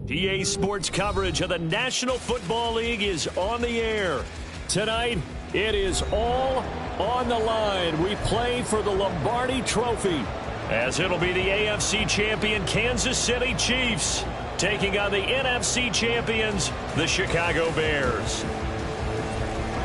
PA Sports coverage of the National Football League is on the air. Tonight, it is all on the line. We play for the Lombardi Trophy, as it'll be the AFC champion Kansas City Chiefs taking on the NFC champions, the Chicago Bears.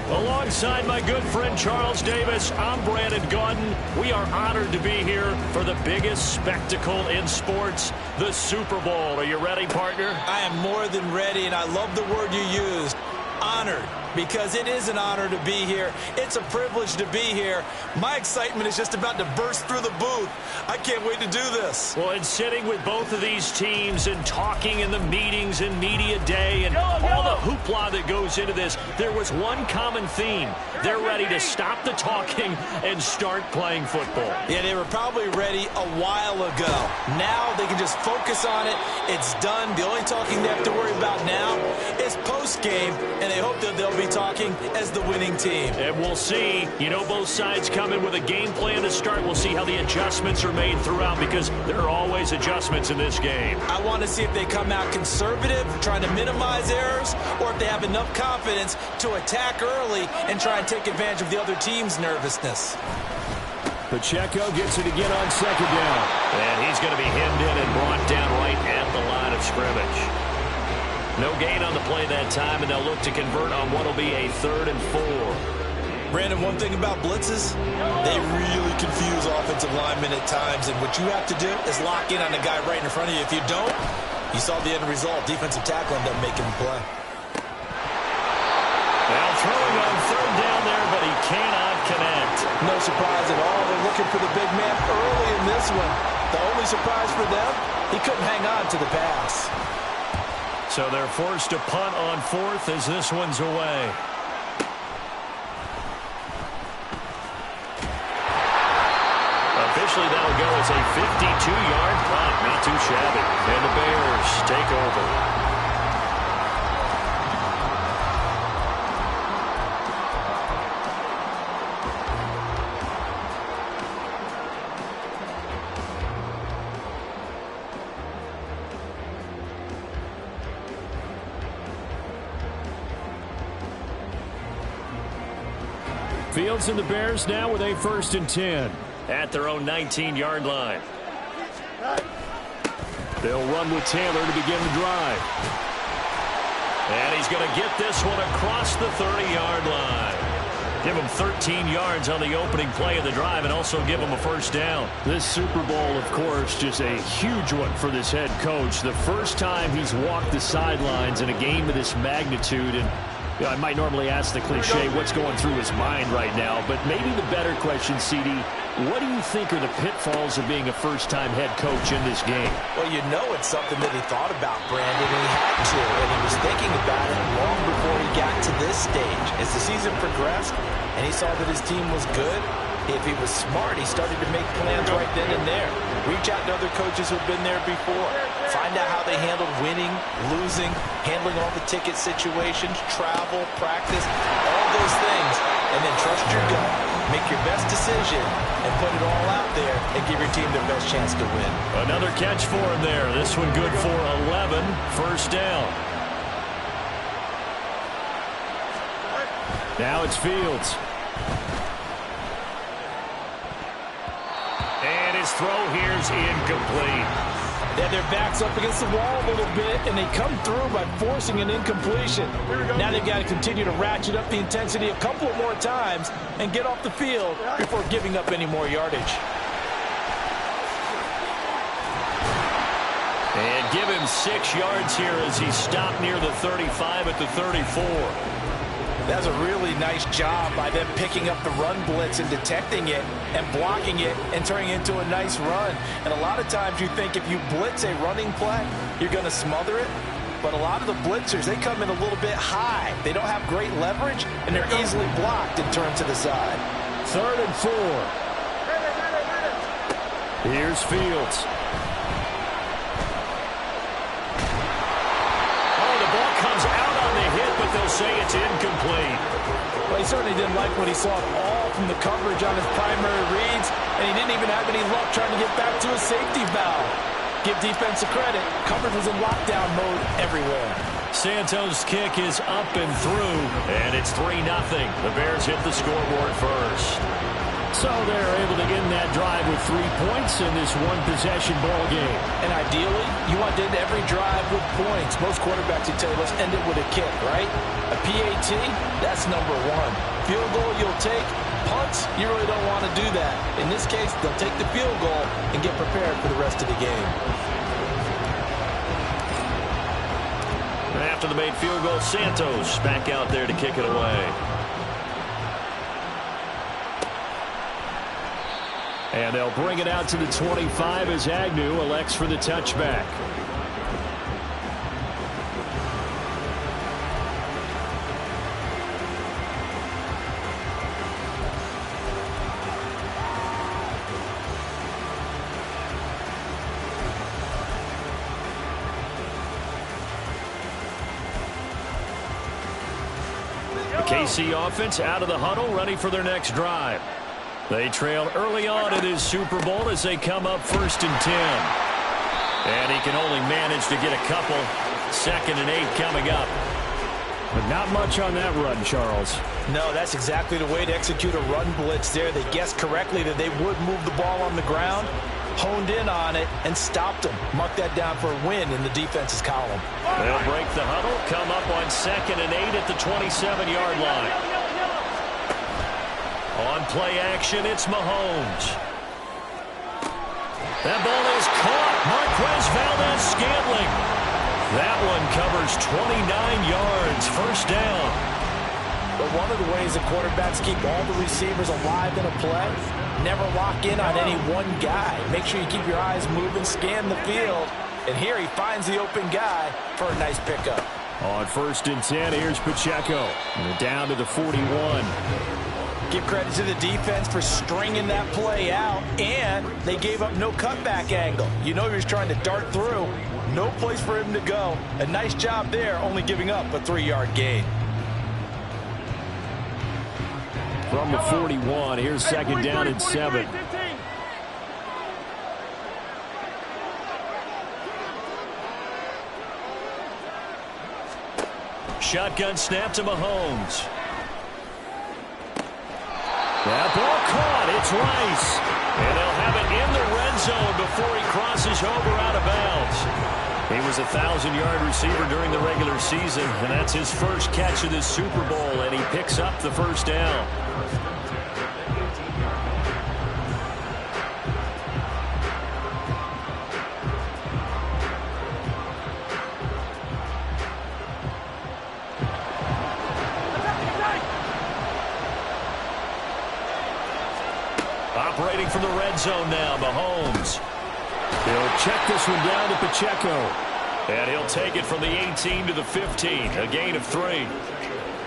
Alongside my good friend Charles Davis, I'm Brandon Gaudin. We are honored to be here for the biggest spectacle in sports, the Super Bowl. Are you ready, partner? I am more than ready, and I love the word you used, honored, because it is an honor to be here. It's a privilege to be here. My excitement is just about to burst through the booth. I can't wait to do this. Well, and sitting with both of these teams and talking in the meetings and media day and all the hoopla that goes into this, there was one common theme. They're ready to stop the talking and start playing football. Yeah, they were probably ready a while ago. Now they can just focus on it. It's done. The only talking they have to worry about now is post-game, and they hope that they'll be talking as the winning team. And we'll see. You know, both sides come in with a game plan to start. We'll see how the adjustments are made throughout, because there are always adjustments in this game. I want to see if they come out conservative, trying to minimize errors, or if they have enough confidence to attack early and try and take advantage of the other team's nervousness. Pacheco gets it again on second down. And he's going to be hemmed in and brought down right at the line of scrimmage. No gain on the play that time, and they'll look to convert on what will be a 3rd and 4. Brandon, one thing about blitzes, they really confuse offensive linemen at times, and what you have to do is lock in on the guy right in front of you. If you don't, you saw the end result. Defensive tackle ended up making the play. Now throwing on 3rd down there, but he cannot connect. No surprise at all. They're looking for the big man early in this one. The only surprise for them, he couldn't hang on to the pass. So they're forced to punt on 4th as this one's away. Officially, that'll go as a 52-yard punt. Not too shabby. And the Bears take over. Fields and the Bears now with a 1st and 10 at their own 19-yard line. They'll run with Taylor to begin the drive. And he's going to get this one across the 30-yard line. Give him 13 yards on the opening play of the drive and also give him a first down. This Super Bowl, of course, just a huge one for this head coach. The first time he's walked the sidelines in a game of this magnitude. And you know, I might normally ask the cliche, what's going through his mind right now? But maybe the better question, CD, what do you think are the pitfalls of being a first-time head coach in this game? Well, you know it's something that he thought about, Brandon, and he had to, and he was thinking about it long before he got to this stage. As the season progressed and he saw that his team was good, if he was smart, he started to make plans right then and there. Reach out to other coaches who've been there before. Find out how they handled winning, losing, handling all the ticket situations, travel, practice, all those things. And then trust your gut. Make your best decision and put it all out there and give your team their best chance to win. Another catch for him there. This one good for 11. First down. Now it's Fields. And his throw here's incomplete. Yeah, their back's up against the wall a little bit, and they come through by forcing an incompletion. Now they've got to continue to ratchet up the intensity a couple of more times and get off the field before giving up any more yardage. And give him 6 yards here as he stopped near the 35 at the 34. That's a really nice job by them picking up the run blitz and detecting it and blocking it and turning it into a nice run. And a lot of times you think if you blitz a running play, you're going to smother it. But a lot of the blitzers, they come in a little bit high. They don't have great leverage, and they're easily blocked and turned to the side. 3rd and 4. Here's Fields. They'll say it's incomplete. Well, he certainly didn't like what he saw at all from the coverage on his primary reads, and he didn't even have any luck trying to get back to his safety valve. Give defense a credit. Coverage was in lockdown mode everywhere. Santos' kick is up and through, and it's 3-0. The Bears hit the scoreboard first. So they're able to end that drive with 3 points in this one-possession ball game. And ideally, you want to end every drive with points. Most quarterbacks, you tell you, let's end it with a kick, right? A PAT, that's number 1. Field goal, you'll take. Punts, you really don't want to do that. In this case, they'll take the field goal and get prepared for the rest of the game. And after the made field goal, Santos back out there to kick it away. And they'll bring it out to the 25 as Agnew elects for the touchback. The KC offense out of the huddle, ready for their next drive. They trail early on in this Super Bowl as they come up 1st and 10. And he can only manage to get a couple. 2nd and 8 coming up. But not much on that run, Charles. No, that's exactly the way to execute a run blitz there. They guessed correctly that they would move the ball on the ground, honed in on it, and stopped them. Mark that down for a win in the defense's column. They'll break the huddle, come up on 2nd and 8 at the 27-yard line. On play action, it's Mahomes. That ball is caught. Marquez Valdes-Scantling. That one covers 29 yards. First down. But one of the ways the quarterbacks keep all the receivers alive in a play, never lock in on any one guy. Make sure you keep your eyes moving, scan the field. And here he finds the open guy for a nice pickup. On 1st and 10, here's Pacheco. And down to the 41. Give credit to the defense for stringing that play out, and they gave up no cutback angle. You know he was trying to dart through. No place for him to go. A nice job there, only giving up a 3-yard gain. From the 41, here's 2nd down and 7. Shotgun snap to Mahomes. That ball caught. It's Rice. And they'll have it in the red zone before he crosses over out of bounds. He was a 1,000-yard receiver during the regular season, and that's his first catch of this Super Bowl, and he picks up the first down. Operating from the red zone now, Mahomes. He'll check this one down to Pacheco. And he'll take it from the 18 to the 15, a gain of 3.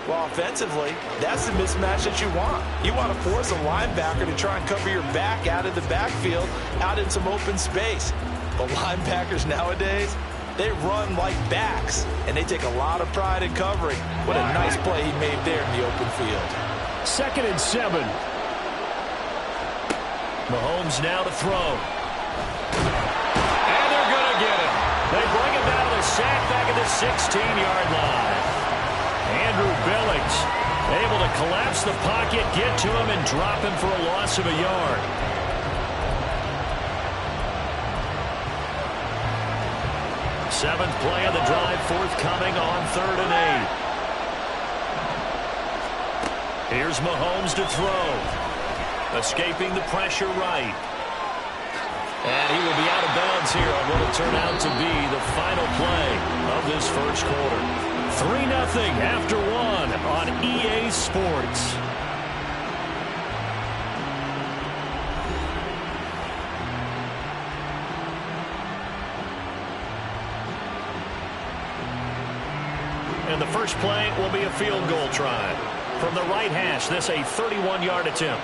Well, offensively, that's the mismatch that you want. You want to force a linebacker to try and cover your back out of the backfield, out in some open space. But linebackers nowadays, they run like backs, and they take a lot of pride in covering. What a nice play he made there in the open field. 2nd and 7. Mahomes now to throw. And they're going to get him. They bring him down to the sack back at the 16-yard line. Andrew Billings able to collapse the pocket, get to him, and drop him for a loss of a yard. Seventh play of the drive forthcoming on 3rd and 8. Here's Mahomes to throw. Escaping the pressure right. And he will be out of bounds here on what will turn out to be the final play of this first quarter. 3-0 after 1 on EA Sports. And the first play will be a field goal try. From the right hash, this a 31-yard attempt.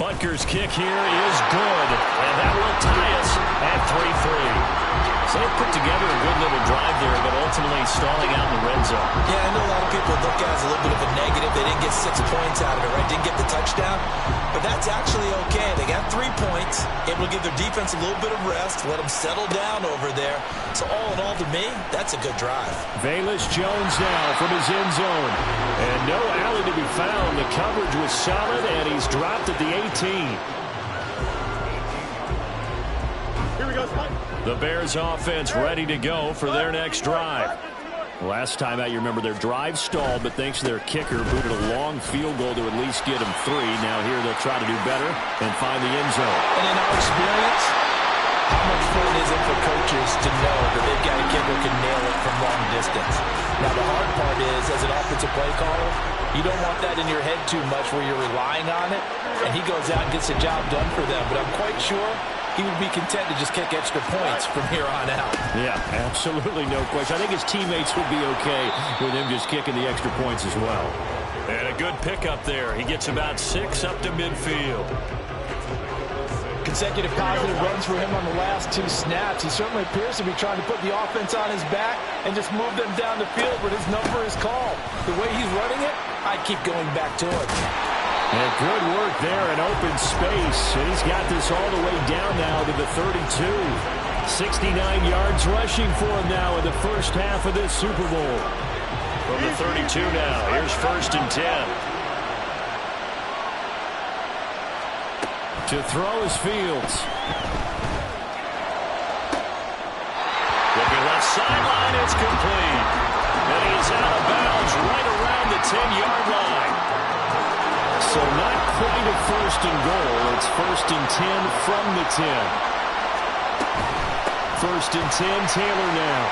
Butker's kick here is good, and that will tie us at 3-3. So they put together a good little drive there, but ultimately stalling out in the red zone. Yeah, I know a lot of people look at it as a little bit of a negative. They didn't get 6 points out of it, right? Didn't get the touchdown. But that's actually okay. They got 3 points, able to give their defense a little bit of rest, let them settle down over there. So all in all, to me, that's a good drive. Velus Jones now from his end zone. And no alley to be found. The coverage was solid, and he's dropped at the 18. Here we go, Spike. The Bears offense ready to go for their next drive. Last time out, you remember their drive stalled, but thanks to their kicker, booted a long field goal to at least get them 3. Now here they'll try to do better and find the end zone. And in our experience, how much fun is it for coaches to know that they've got a kicker who can nail it from long distance? Now, the hard part is, as an offensive play caller, you don't want that in your head too much where you're relying on it, and he goes out and gets the job done for them. But I'm quite sure he would be content to just kick extra points from here on out. Yeah, absolutely no question. I think his teammates would be okay with him just kicking the extra points as well. And a good pickup there. He gets about 6 up to midfield. Consecutive positive runs for him on the last 2 snaps. He certainly appears to be trying to put the offense on his back and just move them down the field when his number is called. The way he's running it, I keep going back to it. And good work there in open space. And he's got this all the way down now to the 32. 69 yards rushing for him now in the first half of this Super Bowl. From the 32 now, here's 1st and 10. To throw is Fields. Looking left sideline, it's complete. And he's out of bounds right around the 10-yard line. So not quite a 1st and goal. It's 1st and 10 from the 10. 1st and 10, Taylor now.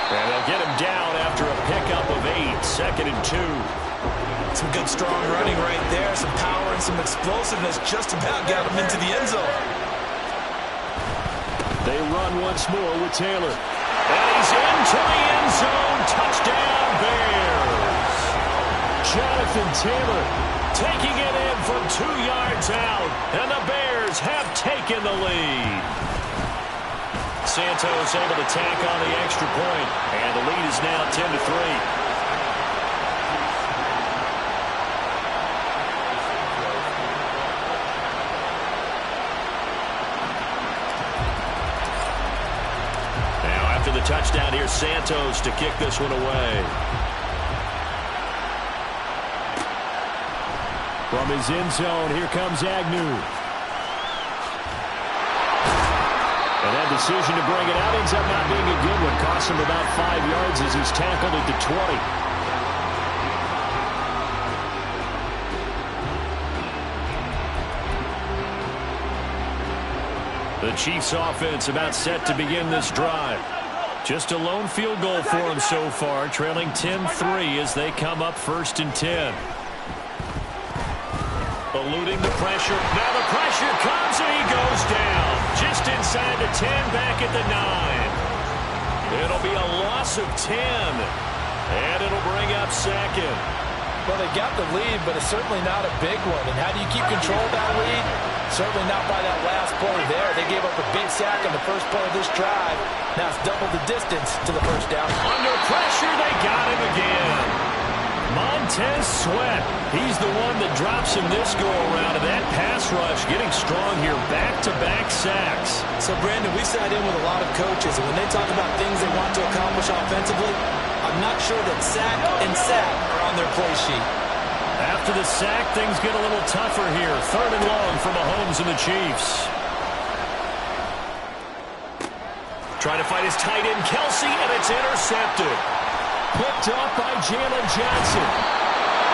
And they'll get him down after a pickup of 8. 2nd and 2. Some good strong running right there. Some power and some explosiveness just about got him into the end zone. They run once more with Taylor. And he's into the end zone. Touchdown, Bears. Jonathan Taylor taking it in from 2 yards out. And the Bears have taken the lead. Santos able to tack on the extra point. And the lead is now 10-3. The touchdown here, Santos to kick this one away. From his end zone, here comes Agnew. And that decision to bring it out ends up not being a good one. Cost him about 5 yards as he's tackled at the 20. The Chiefs offense about set to begin this drive. Just a lone field goal for him so far, trailing 10-3 as they come up 1st and 10. Eluding the pressure. Now the pressure comes and he goes down. Just inside the 10, back at the 9. It'll be a loss of 10. And it'll bring up 2nd. Well, they got the lead, but it's certainly not a big one. And how do you keep control of that lead? Certainly not by that last play there. They gave up a big sack on the first play of this drive. Now it's double the distance to the first down. Under pressure, they got him again. Montez Sweat, he's the one that drops him this go-around, and that pass rush getting strong here, back-to-back sacks. So, Brandon, we sat in with a lot of coaches, and when they talk about things they want to accomplish offensively, I'm not sure that sack and sack are on their play sheet. After the sack, things get a little tougher here. 3rd and long for Mahomes and the Chiefs. Trying to fight his tight end, Kelsey, and it's intercepted. Picked up by Jalen Johnson.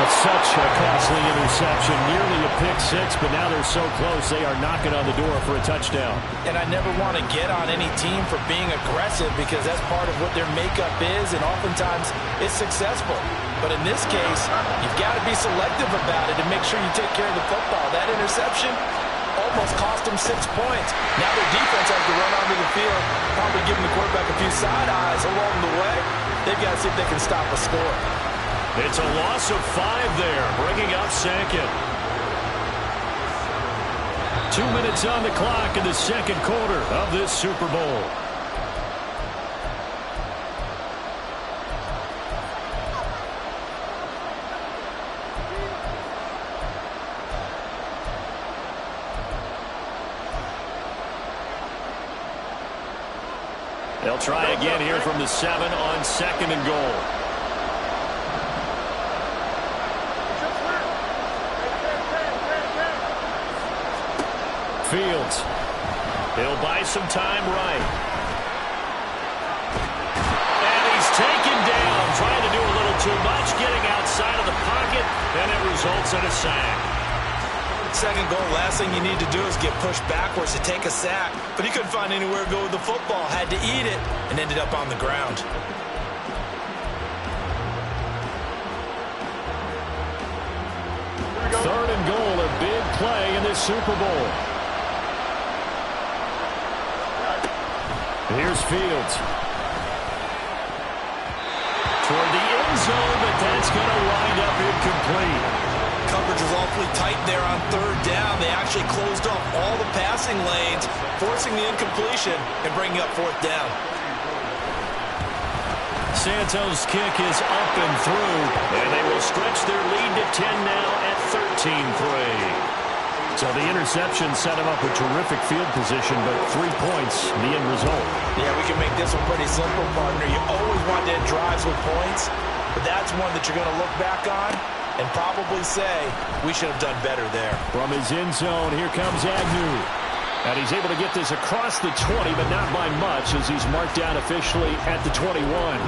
It's such a costly interception, nearly a pick 6, but now they're so close they are knocking on the door for a touchdown. And I never want to get on any team for being aggressive because that's part of what their makeup is, and oftentimes it's successful. But in this case, you've got to be selective about it and make sure you take care of the football. That interception almost cost them 6 points. Now their defense has to run onto the field, probably giving the quarterback a few side eyes along the way. They've got to see if they can stop a score. It's a loss of 5 there, bringing up 2nd. 2 minutes on the clock in the 2nd quarter of this Super Bowl. They'll try again here from the 7 on 2nd and goal. Fields. He'll buy some time right. And he's taken down, trying to do a little too much, getting outside of the pocket, and it results in a sack. 2nd goal, last thing you need to do is get pushed backwards to take a sack. But he couldn't find anywhere to go with the football. Had to eat it and ended up on the ground. Third and goal, a big play in this Super Bowl. Here's Fields. Toward the end zone, but that's going to wind up incomplete. Coverage was awfully tight there on 3rd down. They actually closed off all the passing lanes, forcing the incompletion and bringing up 4th down. Santos' kick is up and through, and they will stretch their lead to 10 now at 13-3. So the interception set him up with terrific field position, but 3 points, the end result. Yeah, we can make this one pretty simple, partner. You always want to end drives with points, but that's one that you're going to look back on and probably say, we should have done better there. From his end zone, here comes Agnew. And he's able to get this across the 20, but not by much, as he's marked down officially at the 21.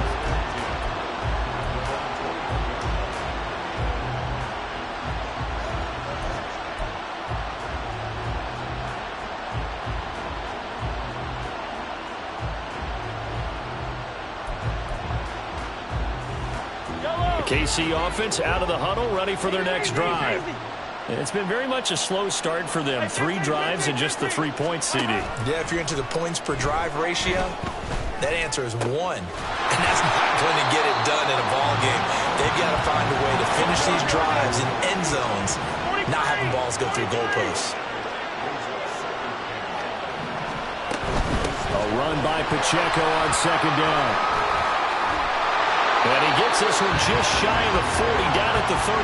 KC offense out of the huddle, ready for their next drive. It's been very much a slow start for them. 3 drives and just the 3 points, CD. Yeah, if you're into the points per drive ratio, that answer is 1. And that's not going to get it done in a ball game. They've got to find a way to finish these drives in end zones, not having balls go through goalposts. A run by Pacheco on 2nd down. And he gets this one just shy of the 40, down at the 39.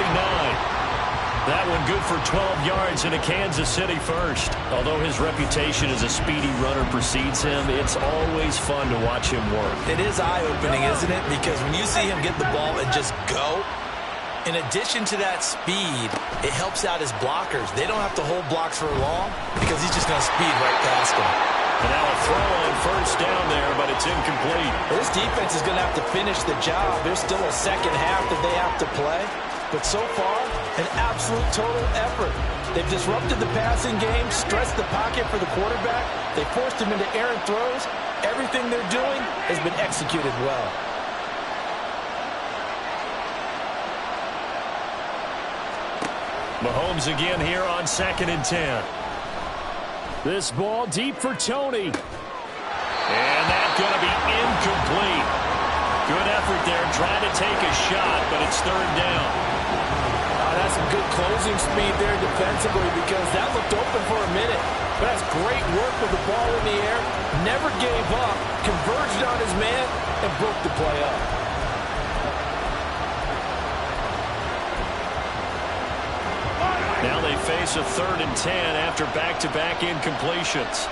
That one good for 12 yards in a Kansas City first. Although his reputation as a speedy runner precedes him, it's always fun to watch him work. It is eye-opening, isn't it? Because when you see him get the ball and just go, In addition to that speed, it helps out his blockers. They don't have to hold blocks for long because he's just going to speed right past them. And now a throw on first down there, but it's incomplete. This defense is going to have to finish the job. There's still a second half that they have to play. But so far, an absolute total effort. They've disrupted the passing game, stressed the pocket for the quarterback. They forced him into errant throws. Everything they're doing has been executed well. Mahomes again here on 2nd and 10. This ball deep for Tony. And that's going to be incomplete. Good effort there trying to take a shot, but it's 3rd down. That's some good closing speed there defensively because that looked open for a minute. But that's great work with the ball in the air. Never gave up, converged on his man, and broke the play up. Now they face a 3rd and 10 after back-to-back incompletions.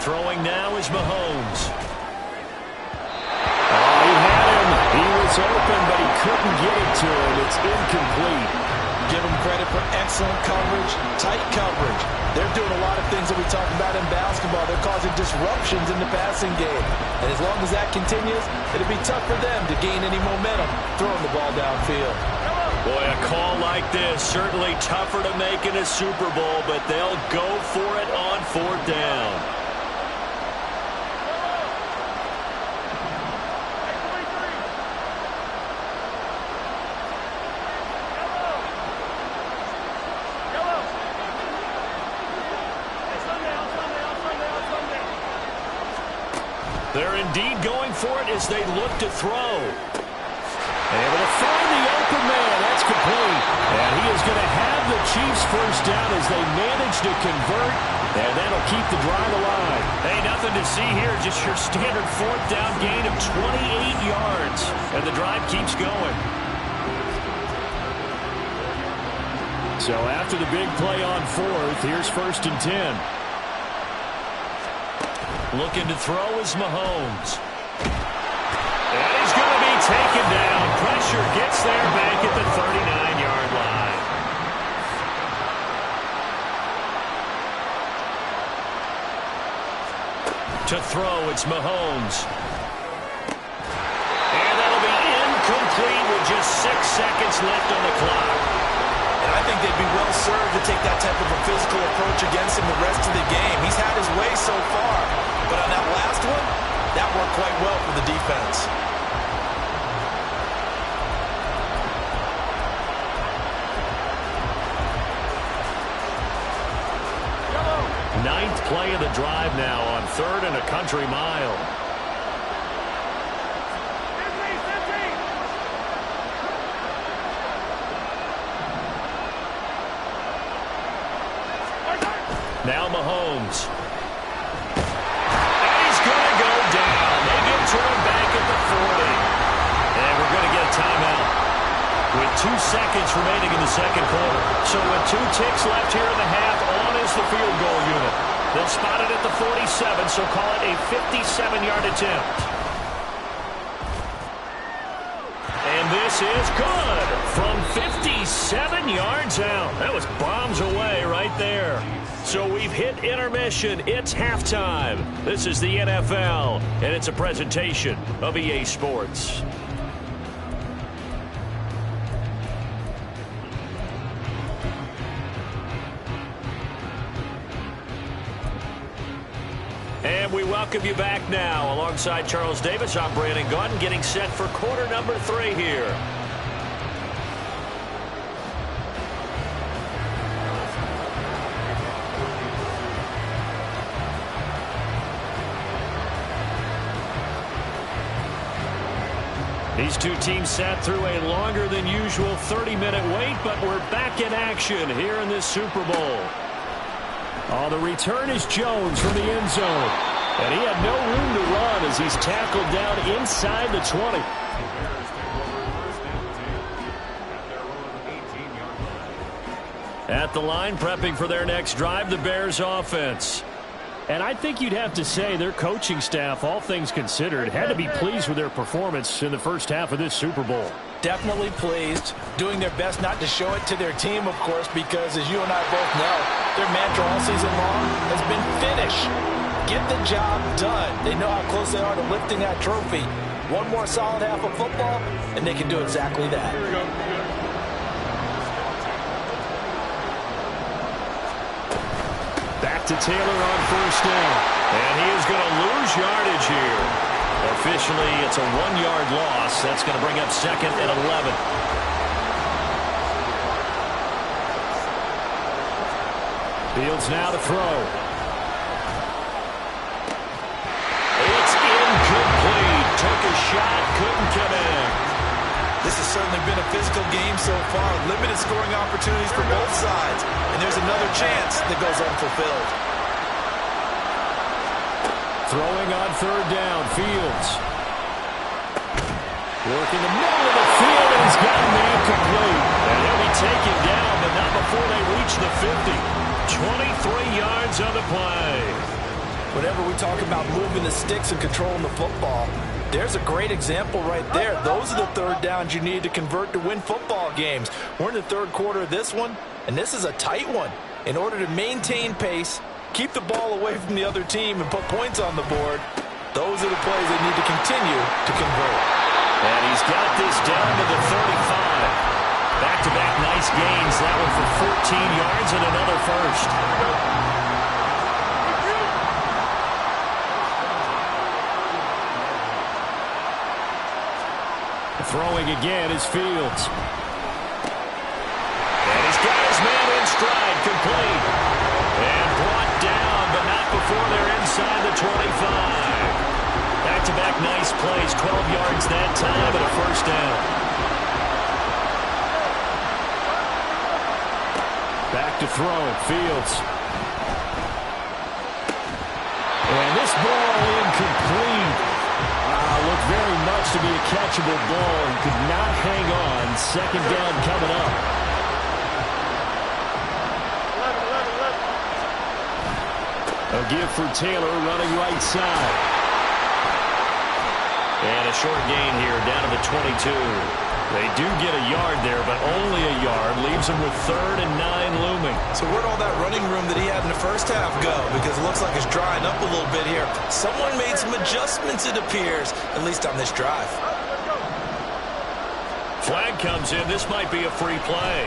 Throwing now is Mahomes. Oh, he had him. He was open, but he couldn't get it to him. It's incomplete. Give them credit for excellent coverage, tight coverage. They're doing a lot of things that we talk about in basketball. They're causing disruptions in the passing game. And as long as that continues, it'll be tough for them to gain any momentum throwing the ball downfield. Boy, a call like this, certainly tougher to make in a Super Bowl, but they'll go for it on 4th down. They're indeed going for it as they look to throw. Able to find the open man. That's complete. And he is going to have the Chiefs first down as they manage to convert. And that'll keep the drive alive. Hey, nothing to see here. Just your standard 4th down gain of 28 yards. And the drive keeps going. So after the big play on 4th, here's 1st and 10. Looking to throw is Mahomes. And he's going to be taken down. Pressure gets there back at the 39-yard line. To throw, it's Mahomes. And that'll be incomplete with just 6 seconds left on the clock. And I think they'd be well served to take that type of a physical approach against him the rest of the game. He's had his way so far. But on that last one, that worked quite well for the defense. Ninth play of the drive now on 3rd and a country mile. Now Mahomes. And he's going to go down. They get to him back at the 40. And we're going to get a timeout with 2 seconds remaining in the 2nd quarter. So with 2 ticks left here in the half, on is the field goal unit. They'll spot it at the 47, so call it a 57-yard attempt. And this is good from 57 yards out. That was bombs away right there. So we've hit intermission. It's halftime. This is the NFL, and it's a presentation of EA Sports. And we welcome you back now. Alongside Charles Davis, I'm Brandon Gaudin, getting set for quarter number 3 here. These two teams sat through a longer than usual 30-minute wait, but we're back in action here in this Super Bowl. Oh, the return is Jones from the end zone. And he had no room to run as he's tackled down inside the 20. At the line, prepping for their next drive, the Bears offense. And I think you'd have to say their coaching staff, all things considered, had to be pleased with their performance in the first half of this Super Bowl. Definitely pleased, doing their best not to show it to their team, of course, because as you and I both know, their mantra all season long has been finish. Get the job done. They know how close they are to lifting that trophy. One more solid half of football, and they can do exactly that. Here we go. Back to Taylor on first down. And he is going to lose yardage here. Officially, it's a 1-yard loss. That's going to bring up second and 11. Fields now to throw. It's incomplete. Took a shot, couldn't connect. This has certainly been a physical game so far. Limited scoring opportunities for both sides. And there's another chance that goes unfulfilled. Throwing on third down, Fields. Working the middle of the field, and he's got a man complete. And he'll be taken down, but not before they reach the 50. 23 yards on the play. Whenever we talk about moving the sticks and controlling the football, there's a great example right there. Those are the third downs you need to convert to win football games. We're in the third quarter of this one, and this is a tight one. In order to maintain pace, keep the ball away from the other team, and put points on the board, those are the plays they need to continue to convert. And he's got this down to the 35. Back-to-back nice gains. That one for 14 yards and another first. Throwing again is Fields. And he's got his man in stride, complete. And brought down, but not before they're inside the 25. Back-to-back nice plays, 12 yards that time and a first down. Back to throw, Fields. And this ball incomplete. Looked very much to be a catchable ball. He could not hang on. Second down coming up. A give for Taylor running right side. And a short gain here down to the 22. They do get a yard there, but only a yard. Leaves them with 3rd and 9 looming. So where'd all that running room that he had in the first half go? Because it looks like it's drying up a little bit here. Someone made some adjustments, it appears, at least on this drive. Flag comes in. This might be a free play.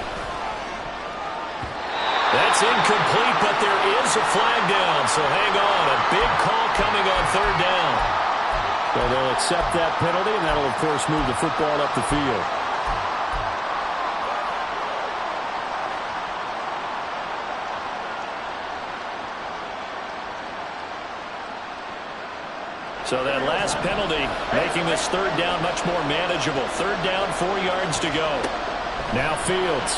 That's incomplete, but there is a flag down, so hang on. A big call coming on third down. So they'll accept that penalty, and that'll, of course, move the football up the field. So that last penalty making this third down much more manageable. Third down, 4 yards to go. Now Fields.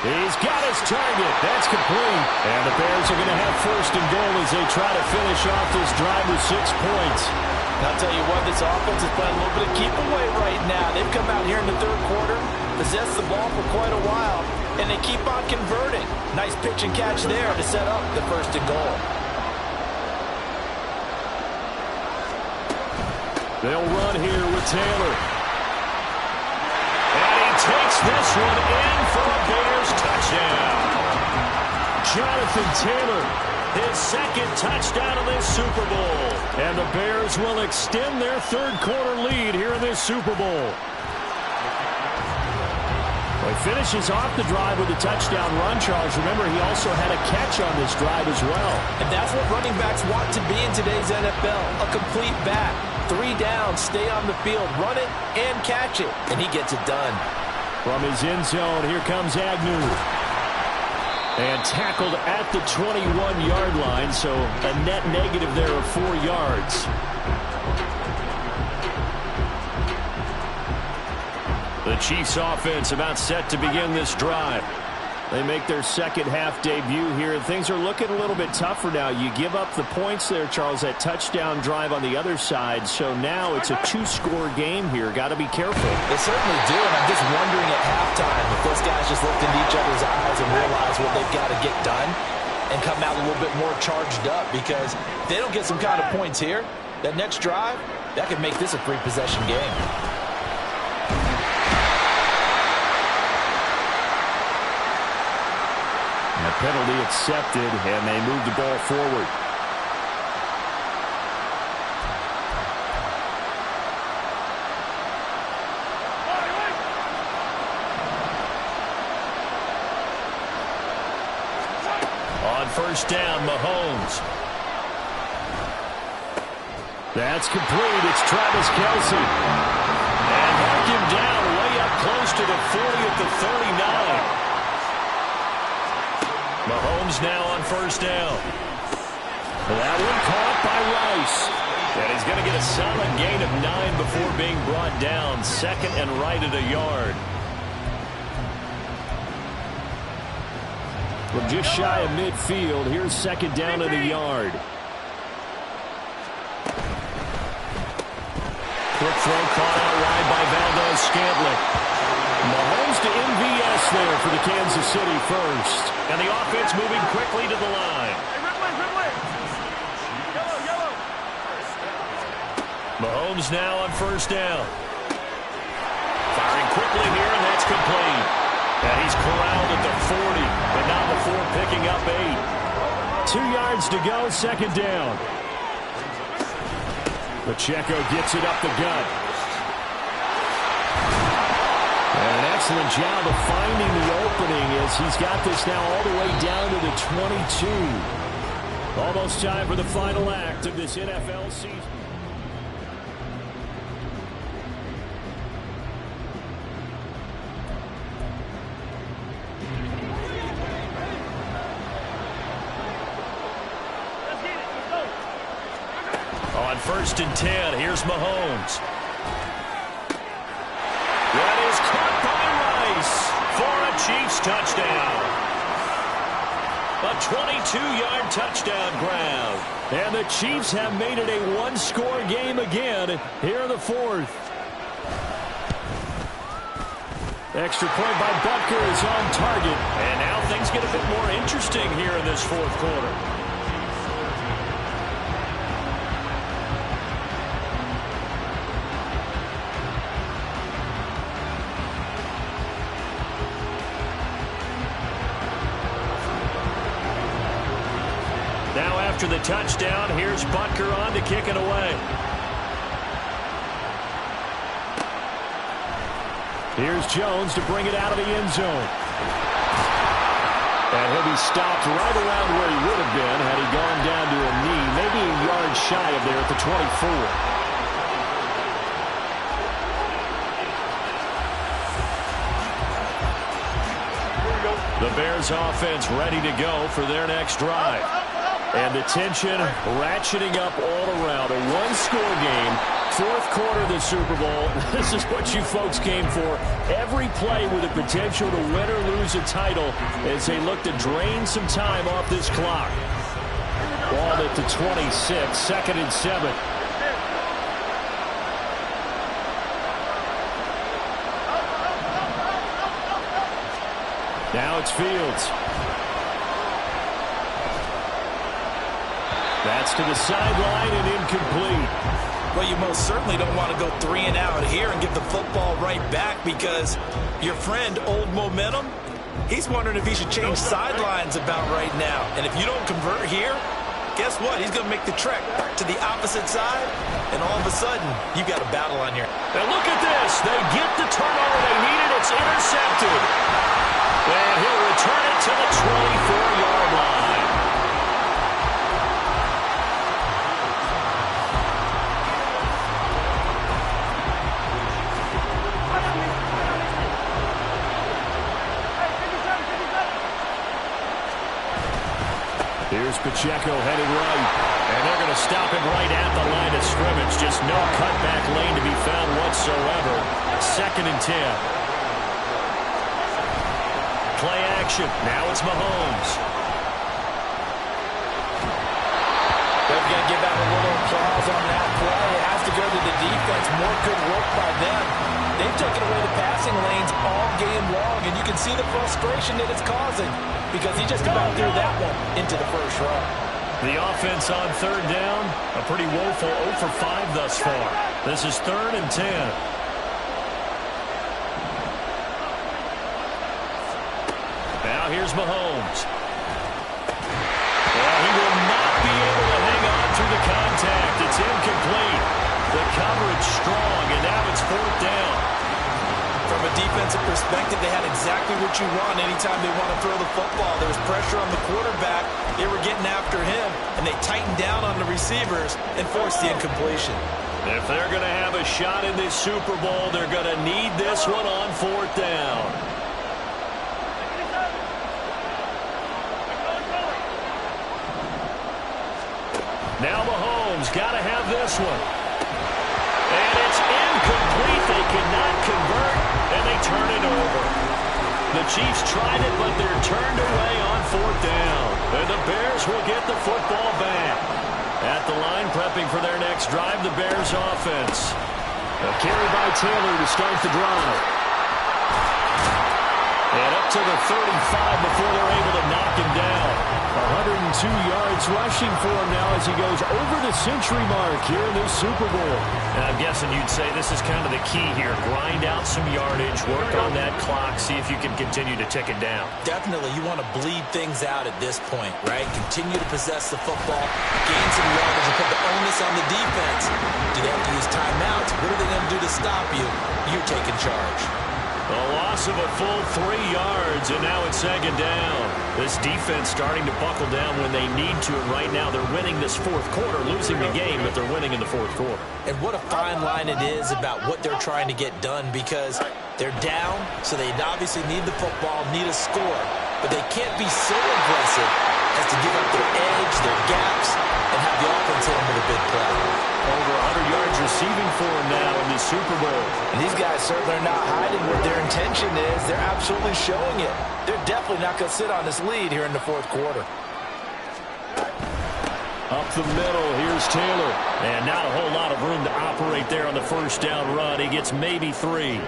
He's got his target. That's complete. And the Bears are going to have first and goal as they try to finish off this drive with 6 points. And I'll tell you what, this offense is playing a little bit of keep away right now. They've come out here in the third quarter, possessed the ball for quite a while, and they keep on converting. Nice pitch and catch there to set up the first and goal. They'll run here with Taylor. And he takes this one in for a Bears touchdown. Jonathan Taylor, his second touchdown of this Super Bowl. And the Bears will extend their third quarter lead here in this Super Bowl. Well, he finishes off the drive with a touchdown run, Charles. Remember, he also had a catch on this drive as well. And that's what running backs want to be in today's NFL, a complete back. 3 downs, stay on the field, run it, and catch it. And he gets it done. From his end zone, here comes Agnew. And tackled at the 21-yard line, so a net negative there of 4 yards. The Chiefs offense about set to begin this drive. They make their second half debut here, and things are looking a little bit tougher now. You give up the points there, Charles, that touchdown drive on the other side. So now it's a 2-score game here. Got to be careful. They certainly do, and I'm just wondering at halftime if those guys just looked into each other's eyes and realized what they've got to get done. and come out a little bit more charged up, because if they don't get some kind of points here, that next drive, that could make this a three-possession game. And a penalty accepted, and they move the ball forward. On first down, Mahomes. That's complete. It's Travis Kelce. And mark him down way up close to the 40 at the 39. Mahomes now on first down. That one caught by Rice. And he's going to get a solid gain of 9 before being brought down. Second and right at a yard. From just shy of midfield, here's second down at a yard. Quick throw caught out wide by Valdes-Scantling. Mahomes to MVS there for the Kansas City first. And the offense moving quickly to the line. Mahomes now on first down. Firing quickly here, and that's complete. And he's corralled at the 40, but not before picking up 8. 2 yards to go, second down. Pacheco gets it up the gut. And an excellent job of finding the opening as he's got this now all the way down to the 22. Almost time for the final act of this NFL season. On first and 10, here's Mahomes. That is caught by Rice for a Chiefs touchdown. A 22-yard touchdown grab. And the Chiefs have made it a one-score game again here in the fourth. Extra point by Butker is on target. And now things get a bit more interesting here in this fourth quarter. Now after the touchdown, here's Butker on to kick it away. Here's Jones to bring it out of the end zone. And he'll be stopped right around where he would have been had he gone down to a knee, maybe a yard shy of there at the 24. The Bears offense ready to go for their next drive. And the tension ratcheting up all around. A one-score game, fourth quarter of the Super Bowl. This is what you folks came for. Every play with the potential to win or lose a title as they look to drain some time off this clock. Ball at the 26, second and 7. Now it's Fields. That's to the sideline and incomplete. Well, you most certainly don't want to go 3 and out here and give the football right back, because your friend, Old Momentum, he's wondering if he should change sidelines about right now. And if you don't convert here, guess what? He's going to make the trek to the opposite side, and all of a sudden, you've got a battle on your... And look at this. They get the turnover they needed. It's intercepted. And he'll return it to the 24-yard line. Here's Pacheco headed right. And they're going to stop him right at the line of scrimmage. Just no cutback lane to be found whatsoever. Second and 10. Play action. Now it's Mahomes. They're going to give out a little applause on that play. It has to go to the defense. More good work by them. They've taken away the passing lanes all game long, and you can see the frustration that it's causing because he just about threw that one into the first row. The offense on third down, a pretty woeful 0 for 5 thus far. This is 3rd and 10. Now here's Mahomes. Well, he will not be able to hang on through the contact. It's incomplete. The coverage strong, and now it's 4th down. From a defensive perspective, they had exactly what you want anytime they want to throw the football. There was pressure on the quarterback. They were getting after him, and they tightened down on the receivers and forced the incompletion. If they're going to have a shot in this Super Bowl, they're going to need this one on 4th down. Now Mahomes got to have this one. And it's incomplete. They cannot convert, and they turn it over. The Chiefs tried it, but they're turned away on 4th down. And the Bears will get the football back. At the line, prepping for their next drive, the Bears offense. A carry by Taylor to start the drive. And up to the 35 before they're able to knock him down. 102 yards rushing for him now as he goes over the century mark here in this Super Bowl. And I'm guessing you'd say this is kind of the key here. Grind out some yardage, work on that clock, see if you can continue to tick it down. Definitely, you want to bleed things out at this point, right? Continue to possess the football, gain some yardage, and put the onus on the defense. Do they have to use timeouts? What are they going to do to stop you? You're taking charge. A loss of a full 3 yards, and now it's 2nd down. This defense starting to buckle down when they need to, and right now they're winning this 4th quarter, losing the game, but they're winning in the 4th quarter. And what a fine line it is about what they're trying to get done, because they're down, so they obviously need the football, need a score, but they can't be so aggressive as to give up their edge, their gaps, and have the offense hit them with a big play. Over 100 yards receiving for him now in this Super Bowl. And these guys certainly are not hiding what their intention is. They're absolutely showing it. They're definitely not going to sit on this lead here in the 4th quarter. Up the middle, here's Taylor. And not a whole lot of room to operate there on the 1st down run. He gets maybe 3.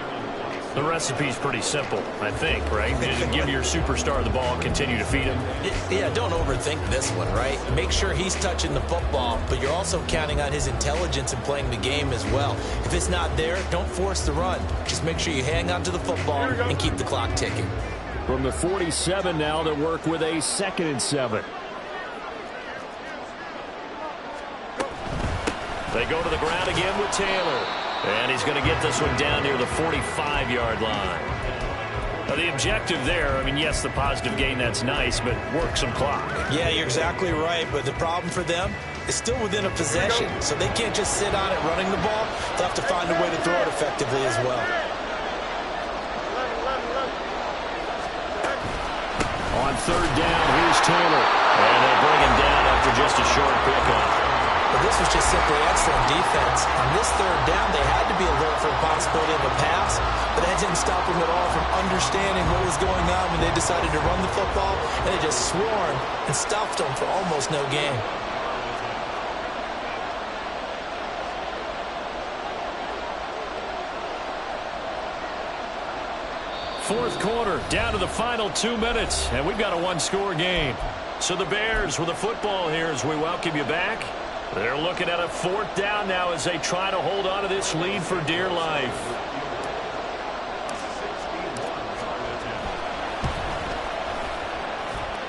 The recipe's pretty simple, I think, right? Just give your superstar the ball, continue to feed him. Yeah, don't overthink this one, right? Make sure he's touching the football, but you're also counting on his intelligence in playing the game as well. If it's not there, don't force the run. Just make sure you hang on to the football and keep the clock ticking. From the 47 now, they work with a 2nd and 7. They go to the ground again with Taylor. And he's going to get this one down near the 45-yard line. Now, the objective there, I mean, yes, the positive gain, that's nice, but work some clock. Yeah, you're exactly right, but the problem for them is still within a possession, so they can't just sit on it running the ball. They'll have to find a way to throw it effectively as well. On 3rd down, here's Taylor. And they'll bring him down after just a short pickup. But this was just simply excellent defense. On this 3rd down, they had to be alert for the possibility of a pass, but that didn't stop them at all from understanding what was going on when they decided to run the football, and they just swarmed and stuffed them for almost no gain. Fourth quarter, down to the final 2 minutes, and we've got a one-score game. So the Bears with the football here as we welcome you back. They're looking at a 4th down now as they try to hold on to this lead for dear life.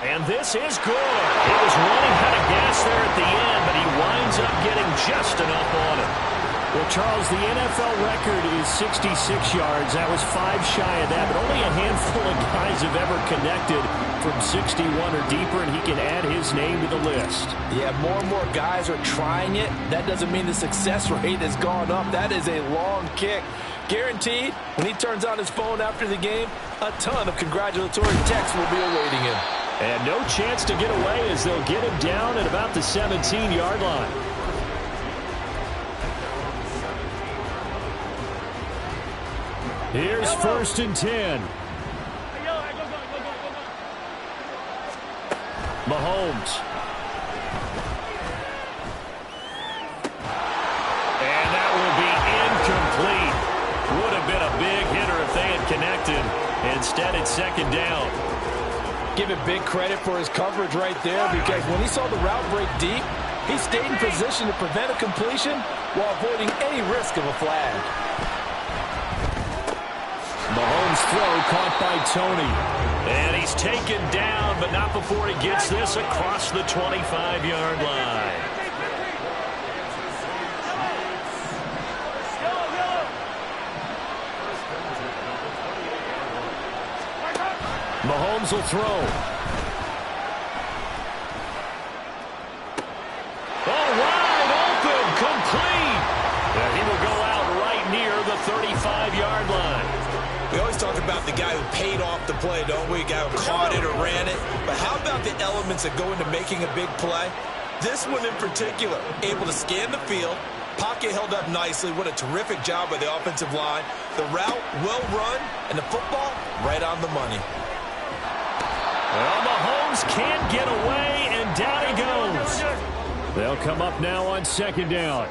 And this is good. He was running out of gas there at the end, but he winds up getting just enough on it. Well, Charles, the NFL record is 66 yards. That was 5 shy of that, but only a handful of guys have ever connected from 61 or deeper, and he can add his name to the list. Yeah, more and more guys are trying it. That doesn't mean the success rate has gone up. That is a long kick. Guaranteed, when he turns on his phone after the game, a ton of congratulatory texts will be awaiting him. And no chance to get away as they'll get him down at about the 17-yard line. Here's 1st and 10. Mahomes. And that will be incomplete. Would have been a Instead, it's second down. Give it big credit for his coverage right there, because when he saw the route break deep, he stayed in position to prevent a completion while avoiding any risk of a flag. Mahomes' throw caught by Tony. And he's taken down, but not before he gets this across the 25-yard line. Mahomes will throw. Oh, wide open, complete. And he will go out right near the 35-yard line. We always talk about the guy who paid off the play, don't we? The guy who caught it or ran it. But how about the elements that go into making a big play? This one in particular, able to scan the field, pocket held up nicely. What a terrific job by the offensive line. The route, well run, and the football, right on the money. Well, Mahomes can't get away, and down he goes. They'll come up now on second down.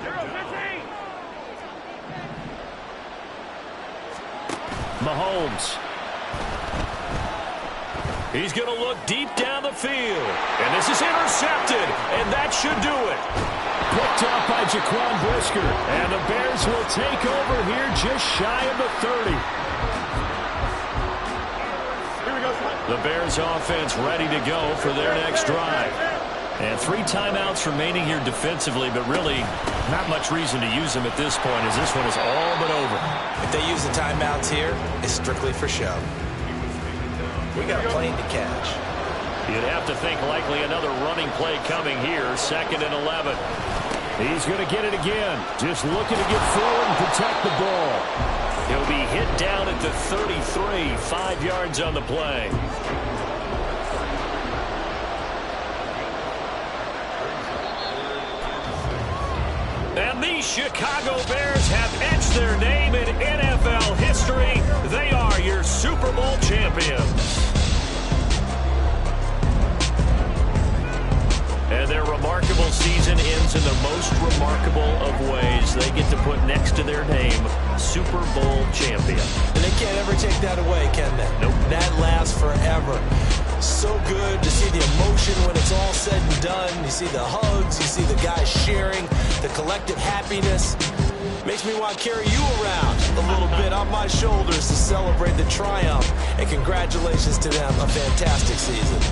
Mahomes. He's going to look deep down the field. And this is intercepted, and that should do it. Picked up by Jaquan Brisker. And the Bears will take over here just shy of the 30. The Bears offense ready to go for their next drive. And 3 timeouts remaining here defensively, but really not much reason to use them at this point, as this one is all but over. If they use the timeouts here, it's strictly for show. We got a plane to catch. You'd have to think likely another running play coming here, 2nd and 11. He's going to get it again, just looking to get forward and protect the ball. He'll be hit down at the 33, 5 yards on the play. And the Chicago Bears have etched their name in NFL history. They are your Super Bowl champions. And their remarkable season ends in the most remarkable of ways. They get to put next to their name, Super Bowl champion. And they can't ever take that away, can they? Nope. That lasts forever. So good to see the emotion when it's all said and done. You see the hugs, you see the guys sharing, the collective happiness. Makes me want to carry you around a little bit on my shoulders to celebrate the triumph. And congratulations to them, a fantastic season.